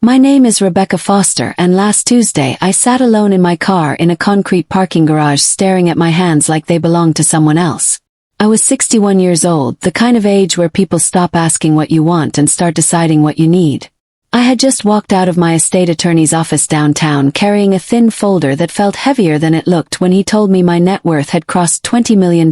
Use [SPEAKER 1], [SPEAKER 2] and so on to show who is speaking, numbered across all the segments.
[SPEAKER 1] My name is Rebecca Foster, and last Tuesday I sat alone in my car in a concrete parking garage staring at my hands like they belonged to someone else. I was 61 years old, the kind of age where people stop asking what you want and start deciding what you need. I had just walked out of my estate attorney's office downtown carrying a thin folder that felt heavier than it looked when he told me my net worth had crossed $20 million.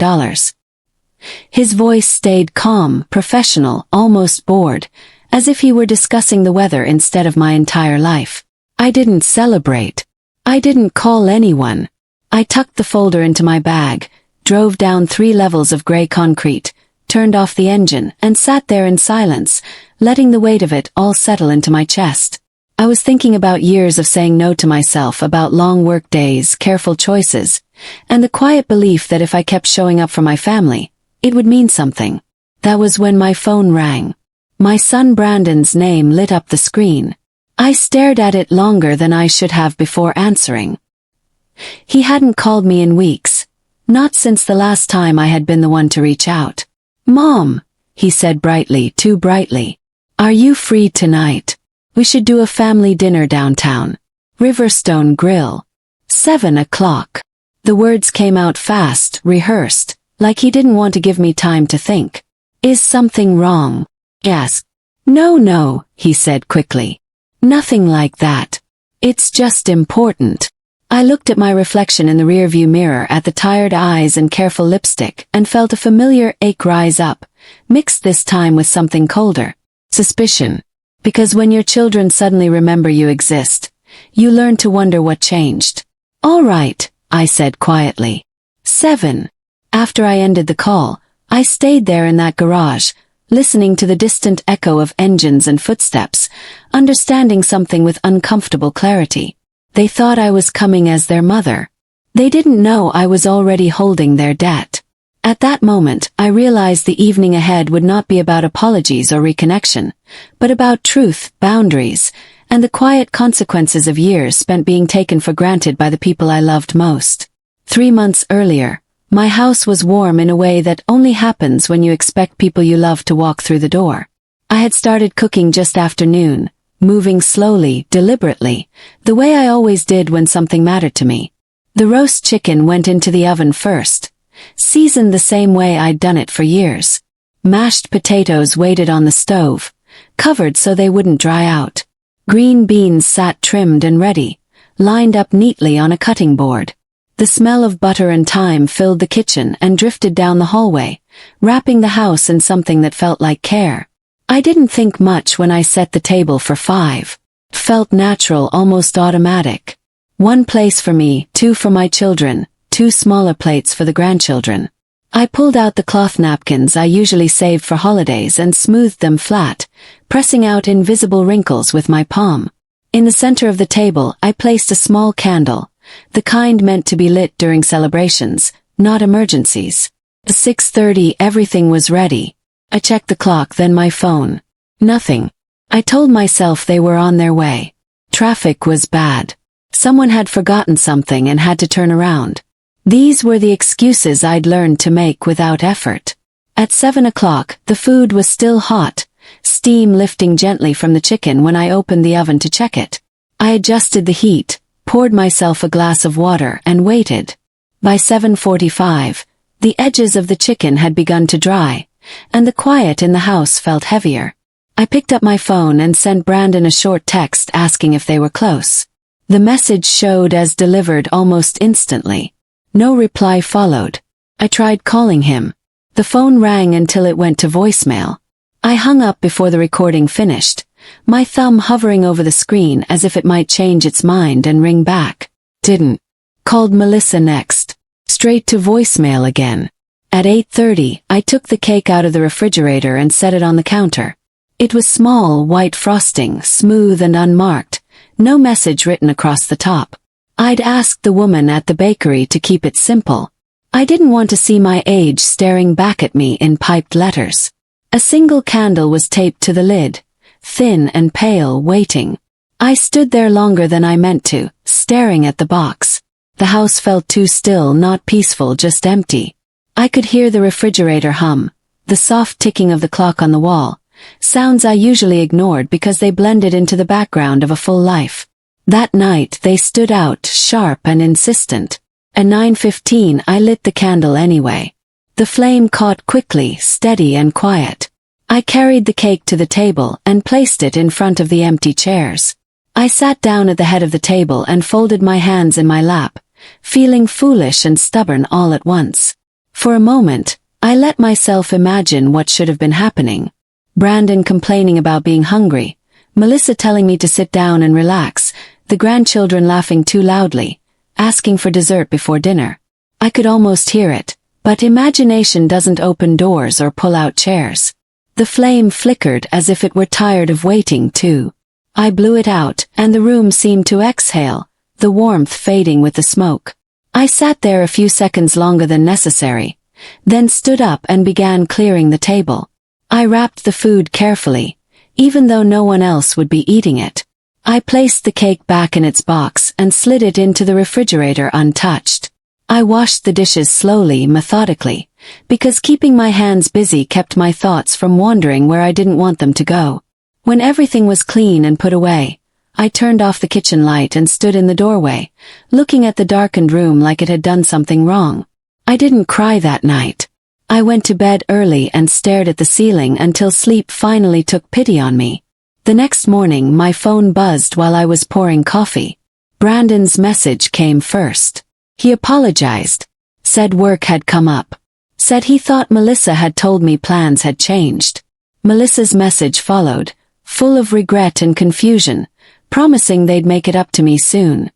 [SPEAKER 1] His voice stayed calm, professional, almost bored, as if he were discussing the weather instead of my entire life. I didn't celebrate. I didn't call anyone. I tucked the folder into my bag, drove down 3 levels of gray concrete, turned off the engine, and sat there in silence, letting the weight of it all settle into my chest. I was thinking about years of saying no to myself, about long work days, careful choices, and the quiet belief that if I kept showing up for my family, it would mean something. That was when my phone rang. My son Brandon's name lit up the screen. I stared at it longer than I should have before answering. He hadn't called me in weeks, not since the last time I had been the one to reach out. "Mom," he said brightly, too brightly. "Are you free tonight? We should do a family dinner downtown. Riverstone Grill. 7 o'clock. The words came out fast, rehearsed, like he didn't want to give me time to think. "Is something wrong?" Yes. No, he said quickly. "Nothing like that. It's just important." I looked at my reflection in the rearview mirror, at the tired eyes and careful lipstick, and felt a familiar ache rise up, mixed this time with something colder. Suspicion. Because when your children suddenly remember you exist, you learn to wonder what changed. "All right," I said quietly. 7. After I ended the call, I stayed there in that garage, listening to the distant echo of engines and footsteps, understanding something with uncomfortable clarity. They thought I was coming as their mother. They didn't know I was already holding their debt. At that moment, I realized the evening ahead would not be about apologies or reconnection, but about truth, boundaries, and the quiet consequences of years spent being taken for granted by the people I loved most. 3 months earlier, my house was warm in a way that only happens when you expect people you love to walk through the door. I had started cooking just after noon, moving slowly, deliberately, the way I always did when something mattered to me. The roast chicken went into the oven first, seasoned the same way I'd done it for years. Mashed potatoes waited on the stove, covered so they wouldn't dry out. Green beans sat trimmed and ready, lined up neatly on a cutting board. The smell of butter and thyme filled the kitchen and drifted down the hallway, wrapping the house in something that felt like care. I didn't think much when I set the table for 5. It felt natural, almost automatic. 1 place for me, 2 for my children, 2 smaller plates for the grandchildren. I pulled out the cloth napkins I usually saved for holidays and smoothed them flat, pressing out invisible wrinkles with my palm. In the center of the table, I placed a small candle, the kind meant to be lit during celebrations, not emergencies. At 6:30 everything was ready. I checked the clock, then my phone. Nothing. I told myself they were on their way. Traffic was bad. Someone had forgotten something and had to turn around. These were the excuses I'd learned to make without effort. At 7 o'clock, the food was still hot, steam lifting gently from the chicken when I opened the oven to check it. I adjusted the heat, poured myself a glass of water, and waited. By 7:45, the edges of the chicken had begun to dry, and the quiet in the house felt heavier. I picked up my phone and sent Brandon a short text asking if they were close. The message showed as delivered almost instantly. No reply followed. I tried calling him. The phone rang until it went to voicemail. I hung up before the recording finished, my thumb hovering over the screen as if it might change its mind and ring back. Didn't. Called Melissa next. Straight to voicemail again. At 8:30, I took the cake out of the refrigerator and set it on the counter. It was small, white frosting, smooth and unmarked, no message written across the top. I'd asked the woman at the bakery to keep it simple. I didn't want to see my age staring back at me in piped letters. A single candle was taped to the lid, thin and pale, waiting. I stood there longer than I meant to, staring at the box. The house felt too still, not peaceful, just empty. I could hear the refrigerator hum, the soft ticking of the clock on the wall, sounds I usually ignored because they blended into the background of a full life. That night they stood out, sharp and insistent. At 9:15 I lit the candle anyway. The flame caught quickly, steady and quiet. I carried the cake to the table and placed it in front of the empty chairs. I sat down at the head of the table and folded my hands in my lap, feeling foolish and stubborn all at once. For a moment, I let myself imagine what should have been happening. Brandon complaining about being hungry, Melissa telling me to sit down and relax, the grandchildren laughing too loudly, asking for dessert before dinner. I could almost hear it, but imagination doesn't open doors or pull out chairs. The flame flickered as if it were tired of waiting too. I blew it out, and the room seemed to exhale, the warmth fading with the smoke. I sat there a few seconds longer than necessary, then stood up and began clearing the table. I wrapped the food carefully, even though no one else would be eating it. I placed the cake back in its box and slid it into the refrigerator untouched. I washed the dishes slowly, methodically, because keeping my hands busy kept my thoughts from wandering where I didn't want them to go. When everything was clean and put away, I turned off the kitchen light and stood in the doorway, looking at the darkened room like it had done something wrong. I didn't cry that night. I went to bed early and stared at the ceiling until sleep finally took pity on me. The next morning my phone buzzed while I was pouring coffee. Brandon's message came first. He apologized. Said work had come up. Said he thought Melissa had told me plans had changed. Melissa's message followed, full of regret and confusion, promising they'd make it up to me soon.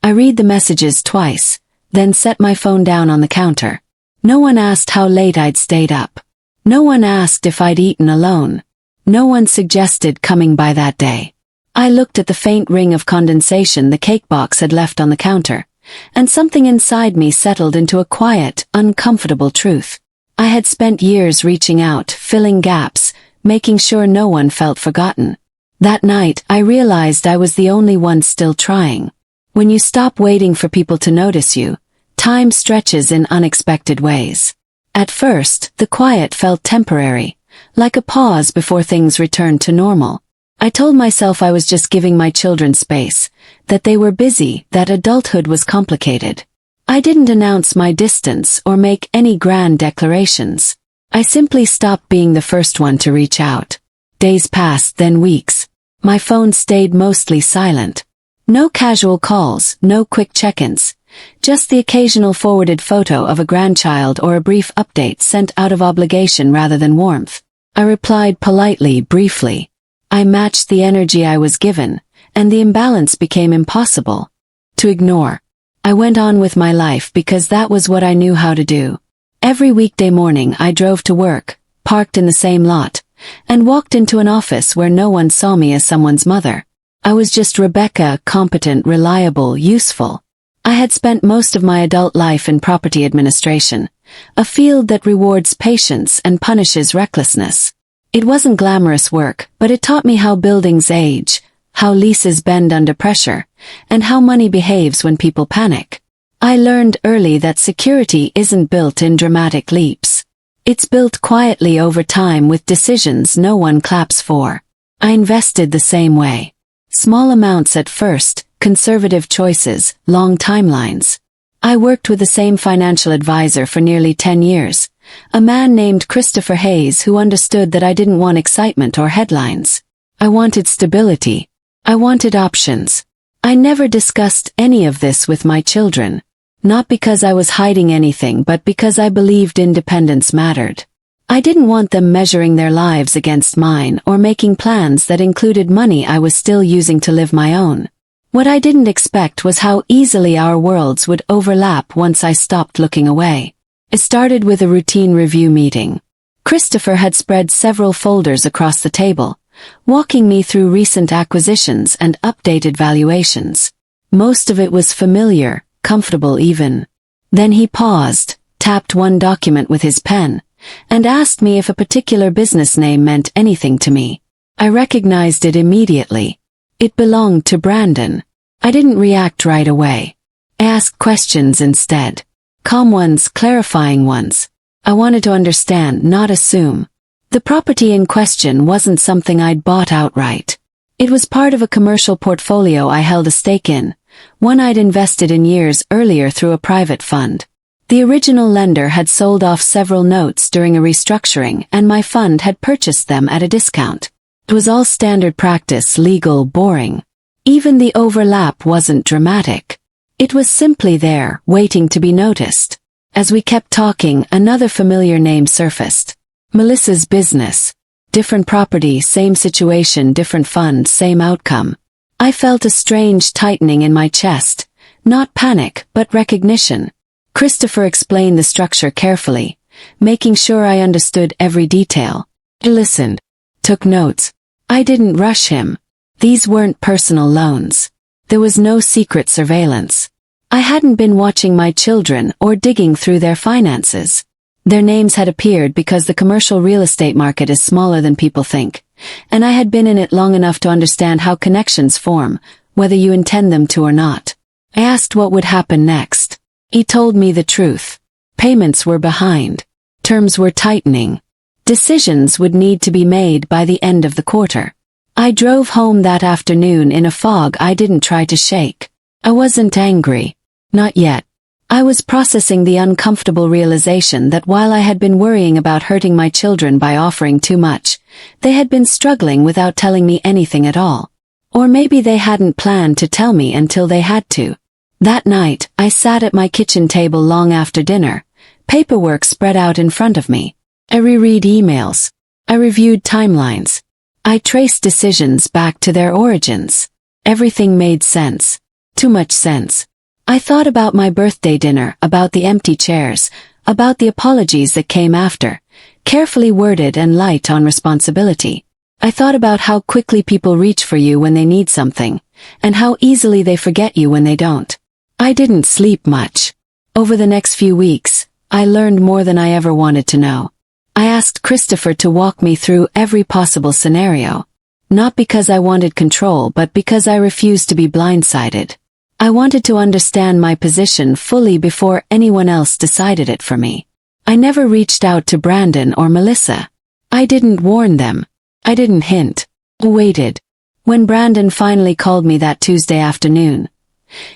[SPEAKER 1] I read the messages twice, then set my phone down on the counter. No one asked how late I'd stayed up. No one asked if I'd eaten alone. No one suggested coming by that day. I looked at the faint ring of condensation the cake box had left on the counter, and something inside me settled into a quiet, uncomfortable truth. I had spent years reaching out, filling gaps, making sure no one felt forgotten. That night I realized I was the only one still trying. When you stop waiting for people to notice you, time stretches in unexpected ways. At first, the quiet felt temporary, like a pause before things returned to normal. I told myself I was just giving my children space, that they were busy, that adulthood was complicated. I didn't announce my distance or make any grand declarations. I simply stopped being the first one to reach out. Days passed, then weeks. My phone stayed mostly silent. No casual calls, no quick check-ins. Just the occasional forwarded photo of a grandchild or a brief update sent out of obligation rather than warmth. I replied politely, briefly. I matched the energy I was given, and the imbalance became impossible to ignore. I went on with my life because that was what I knew how to do. Every weekday morning I drove to work, parked in the same lot, and walked into an office where no one saw me as someone's mother. I was just Rebecca, competent, reliable, useful. I had spent most of my adult life in property administration, a field that rewards patience and punishes recklessness. It wasn't glamorous work, but it taught me how buildings age, how leases bend under pressure, and how money behaves when people panic. I learned early that security isn't built in dramatic leaps. It's built quietly over time with decisions no one claps for. I invested the same way. Small amounts at first, conservative choices, long timelines. I worked with the same financial advisor for nearly 10 years, a man named Christopher Hayes who understood that I didn't want excitement or headlines. I wanted stability. I wanted options. I never discussed any of this with my children. Not because I was hiding anything, but because I believed independence mattered. I didn't want them measuring their lives against mine or making plans that included money I was still using to live my own. What I didn't expect was how easily our worlds would overlap once I stopped looking away. It started with a routine review meeting. Christopher had spread several folders across the table, walking me through recent acquisitions and updated valuations. Most of it was familiar, comfortable even. Then he paused, tapped one document with his pen, and asked me if a particular business name meant anything to me. I recognized it immediately. It belonged to Brandon. I didn't react right away. I asked questions instead. Calm ones, clarifying ones. I wanted to understand, not assume. The property in question wasn't something I'd bought outright. It was part of a commercial portfolio I held a stake in, one I'd invested in years earlier through a private fund. The original lender had sold off several notes during a restructuring, and my fund had purchased them at a discount. It was all standard practice, legal, boring. Even the overlap wasn't dramatic. It was simply there, waiting to be noticed. As we kept talking, another familiar name surfaced. Melissa's business. Different property, same situation, different fund, same outcome. I felt a strange tightening in my chest. Not panic, but recognition. Christopher explained the structure carefully, making sure I understood every detail. I listened. Took notes. I didn't rush him. These weren't personal loans. There was no secret surveillance. I hadn't been watching my children or digging through their finances. Their names had appeared because the commercial real estate market is smaller than people think, and I had been in it long enough to understand how connections form, whether you intend them to or not. I asked what would happen next. He told me the truth. Payments were behind. Terms were tightening. Decisions would need to be made by the end of the quarter. I drove home that afternoon in a fog I didn't try to shake. I wasn't angry. Not yet. I was processing the uncomfortable realization that while I had been worrying about hurting my children by offering too much, they had been struggling without telling me anything at all. Or maybe they hadn't planned to tell me until they had to. That night, I sat at my kitchen table long after dinner, paperwork spread out in front of me. I reread emails. I reviewed timelines. I traced decisions back to their origins. Everything made sense. Too much sense. I thought about my birthday dinner, about the empty chairs, about the apologies that came after, carefully worded and light on responsibility. I thought about how quickly people reach for you when they need something, and how easily they forget you when they don't. I didn't sleep much. Over the next few weeks, I learned more than I ever wanted to know. I asked Christopher to walk me through every possible scenario. Not because I wanted control, but because I refused to be blindsided. I wanted to understand my position fully before anyone else decided it for me. I never reached out to Brandon or Melissa. I didn't warn them. I didn't hint. I waited. When Brandon finally called me that Tuesday afternoon,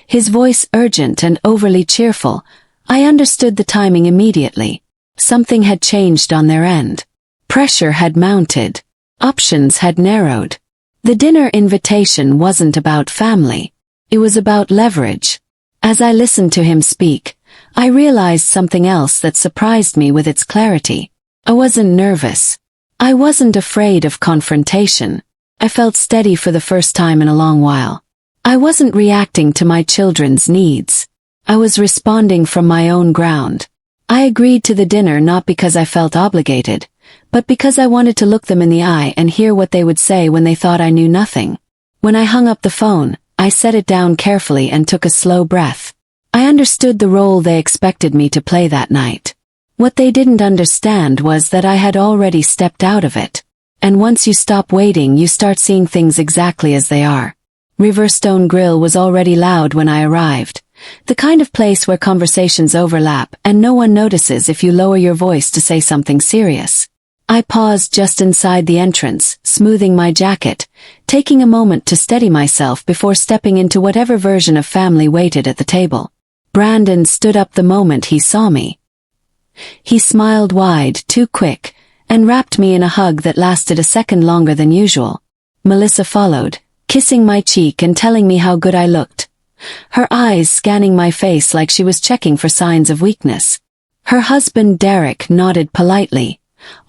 [SPEAKER 1] his voice urgent and overly cheerful, I understood the timing immediately. Something had changed on their end. Pressure had mounted. Options had narrowed. The dinner invitation wasn't about family. It was about leverage. As I listened to him speak, I realized something else that surprised me with its clarity. I wasn't nervous. I wasn't afraid of confrontation. I felt steady for the first time in a long while. I wasn't reacting to my children's needs. I was responding from my own ground. I agreed to the dinner not because I felt obligated, but because I wanted to look them in the eye and hear what they would say when they thought I knew nothing. When I hung up the phone, I set it down carefully and took a slow breath. I understood the role they expected me to play that night. What they didn't understand was that I had already stepped out of it. And once you stop waiting, you start seeing things exactly as they are. Riverstone Grill was already loud when I arrived. The kind of place where conversations overlap and no one notices if you lower your voice to say something serious. I paused just inside the entrance, smoothing my jacket, taking a moment to steady myself before stepping into whatever version of family waited at the table. Brandon stood up the moment he saw me. He smiled wide, too quick, and wrapped me in a hug that lasted a second longer than usual. Melissa followed, kissing my cheek and telling me how good I looked. Her eyes scanning my face like she was checking for signs of weakness. Her husband Derek nodded politely,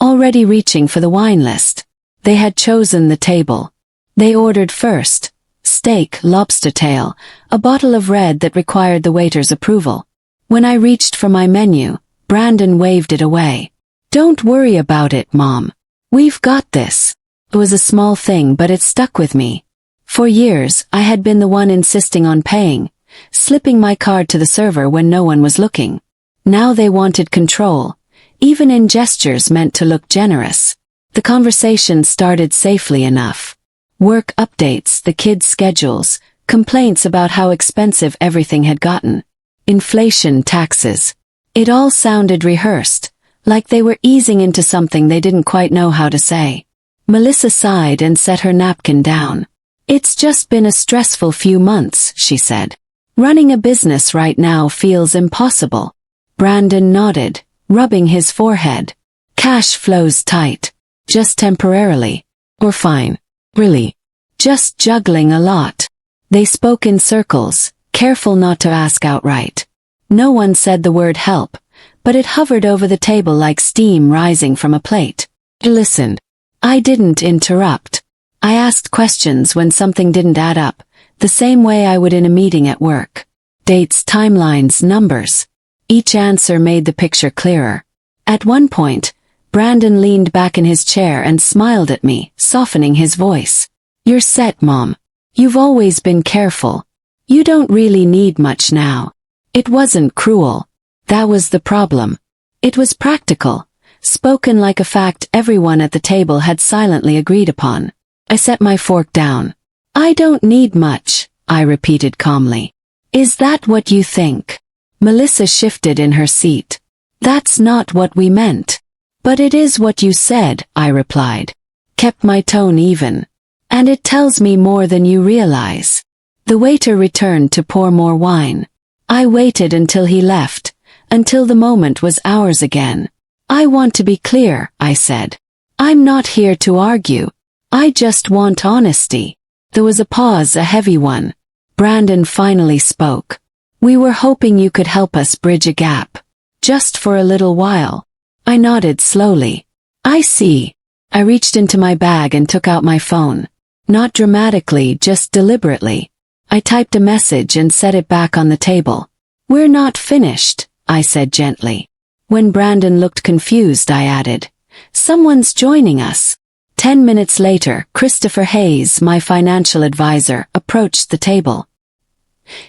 [SPEAKER 1] already reaching for the wine list. They had chosen the table. They ordered first. Steak, lobster tail, a bottle of red that required the waiter's approval. When I reached for my menu, Brandon waved it away. "Don't worry about it, Mom. We've got this." It was a small thing, but it stuck with me. For years, I had been the one insisting on paying, slipping my card to the server when no one was looking. Now they wanted control, even in gestures meant to look generous. The conversation started safely enough. Work updates, the kids' schedules, complaints about how expensive everything had gotten. Inflation, taxes. It all sounded rehearsed, like they were easing into something they didn't quite know how to say. Melissa sighed and set her napkin down. "It's just been a stressful few months," she said. "Running a business right now feels impossible." Brandon nodded, rubbing his forehead. "Cash flows tight. Just temporarily. We're fine. Really. Just juggling a lot." They spoke in circles, careful not to ask outright. No one said the word help, but it hovered over the table like steam rising from a plate. I listened. I didn't interrupt. I asked questions when something didn't add up, the same way I would in a meeting at work. Dates, timelines, numbers. Each answer made the picture clearer. At one point, Brandon leaned back in his chair and smiled at me, softening his voice. "You're set, Mom. You've always been careful. You don't really need much now." It wasn't cruel. That was the problem. It was practical, spoken like a fact everyone at the table had silently agreed upon. I set my fork down. "I don't need much," I repeated calmly. "Is that what you think?" Melissa shifted in her seat. "That's not what we meant." "But it is what you said," I replied. Kept my tone even. "And it tells me more than you realize." The waiter returned to pour more wine. I waited until he left, until the moment was ours again. "I want to be clear," I said. "I'm not here to argue. I just want honesty." There was a pause, a heavy one. Brandon finally spoke. "We were hoping you could help us bridge a gap. Just for a little while." I nodded slowly. "I see." I reached into my bag and took out my phone. Not dramatically, just deliberately. I typed a message and set it back on the table. "We're not finished," I said gently. When Brandon looked confused, I added, "Someone's joining us." 10 minutes later, Christopher Hayes, my financial advisor, approached the table.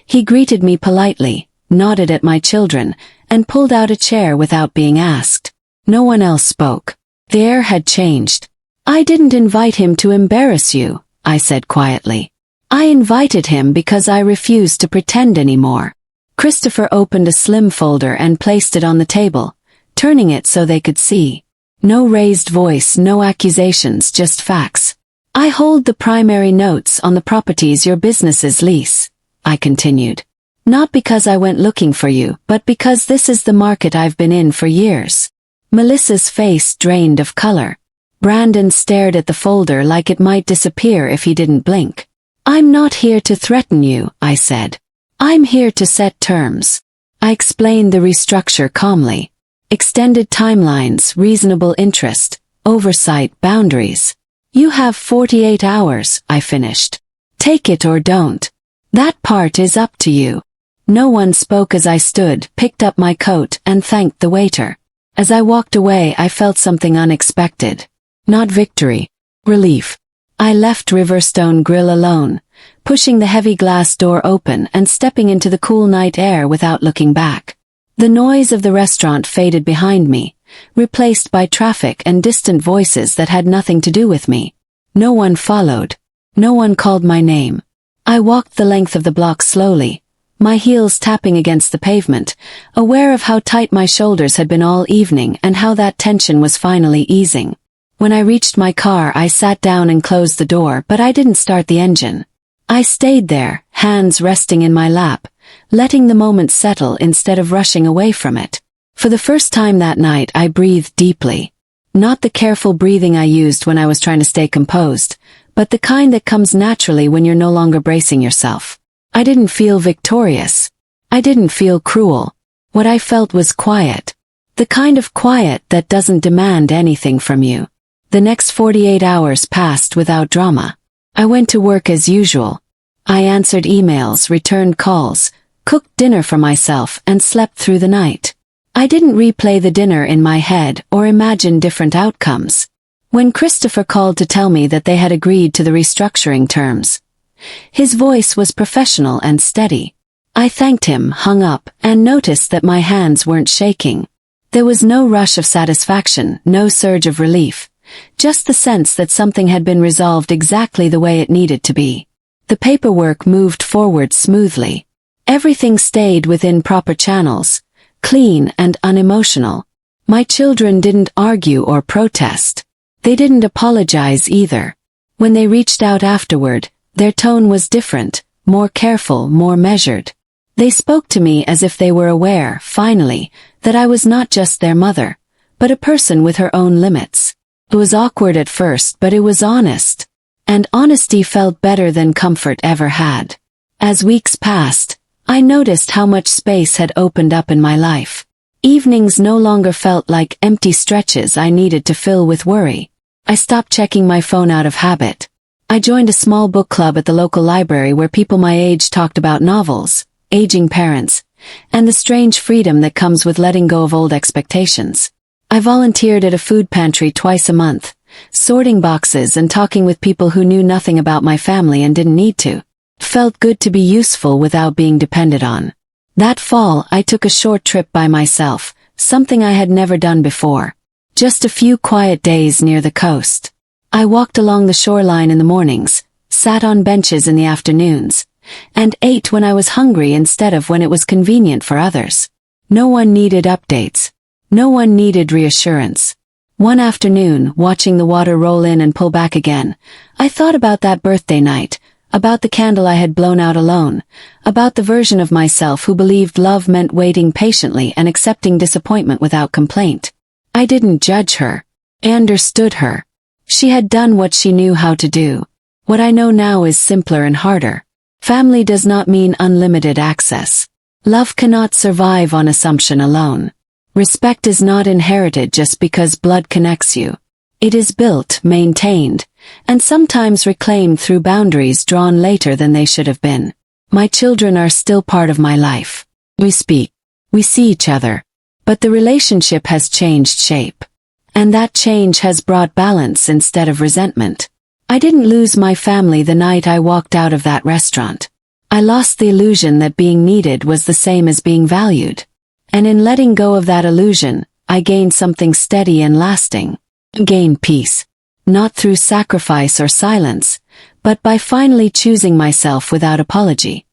[SPEAKER 1] He greeted me politely, nodded at my children, and pulled out a chair without being asked. No one else spoke. The air had changed. "I didn't invite him to embarrass you," I said quietly. "I invited him because I refused to pretend anymore." Christopher opened a slim folder and placed it on the table, turning it so they could see. No raised voice, no accusations, just facts. "I hold the primary notes on the properties your businesses lease," I continued. "Not because I went looking for you, but because this is the market I've been in for years." Melissa's face drained of color. Brandon stared at the folder like it might disappear if he didn't blink. "I'm not here to threaten you," I said. "I'm here to set terms." I explained the restructure calmly. Extended timelines, reasonable interest, oversight, boundaries. "You have 48 hours, I finished. Take it or don't. That part is up to you." No one spoke as I stood, picked up my coat, and thanked the waiter. As I walked away, I felt something unexpected. Not victory. Relief. I left Riverstone Grill alone, pushing the heavy glass door open and stepping into the cool night air without looking back. The noise of the restaurant faded behind me, replaced by traffic and distant voices that had nothing to do with me. No one followed. No one called my name. I walked the length of the block slowly, my heels tapping against the pavement, aware of how tight my shoulders had been all evening and how that tension was finally easing. When I reached my car, I sat down and closed the door, but I didn't start the engine. I stayed there, hands resting in my lap, letting the moment settle instead of rushing away from it. For the first time that night, I breathed deeply. Not the careful breathing I used when I was trying to stay composed, but the kind that comes naturally when you're no longer bracing yourself. I didn't feel victorious. I didn't feel cruel. What I felt was quiet. The kind of quiet that doesn't demand anything from you. The next 48 hours passed without drama. I went to work as usual. I answered emails, returned calls, cooked dinner for myself, and slept through the night. I didn't replay the dinner in my head or imagine different outcomes. When Christopher called to tell me that they had agreed to the restructuring terms, his voice was professional and steady. I thanked him, hung up, and noticed that my hands weren't shaking. There was no rush of satisfaction, no surge of relief. Just the sense that something had been resolved exactly the way it needed to be. The paperwork moved forward smoothly. Everything stayed within proper channels, clean and unemotional. My children didn't argue or protest. They didn't apologize either. When they reached out afterward, their tone was different, more careful, more measured. They spoke to me as if they were aware, finally, that I was not just their mother, but a person with her own limits. It was awkward at first, but it was honest. And honesty felt better than comfort ever had. As weeks passed, I noticed how much space had opened up in my life. Evenings no longer felt like empty stretches I needed to fill with worry. I stopped checking my phone out of habit. I joined a small book club at the local library where people my age talked about novels, aging parents, and the strange freedom that comes with letting go of old expectations. I volunteered at a food pantry twice a month, sorting boxes and talking with people who knew nothing about my family and didn't need to. It felt good to be useful without being depended on. That fall, I took a short trip by myself, something I had never done before. Just a few quiet days near the coast. I walked along the shoreline in the mornings, sat on benches in the afternoons, and ate when I was hungry instead of when it was convenient for others. No one needed updates. No one needed reassurance. One afternoon, watching the water roll in and pull back again, I thought about that birthday night, about the candle I had blown out alone, about the version of myself who believed love meant waiting patiently and accepting disappointment without complaint. I didn't judge her. I understood her. She had done what she knew how to do. What I know now is simpler and harder. Family does not mean unlimited access. Love cannot survive on assumption alone. Respect is not inherited just because blood connects you. It is built, maintained, and sometimes reclaimed through boundaries drawn later than they should have been. My children are still part of my life. We speak. We see each other. But the relationship has changed shape. And that change has brought balance instead of resentment. I didn't lose my family the night I walked out of that restaurant. I lost the illusion that being needed was the same as being valued. And in letting go of that illusion, I gained something steady and lasting. Gained peace. Not through sacrifice or silence, but by finally choosing myself without apology.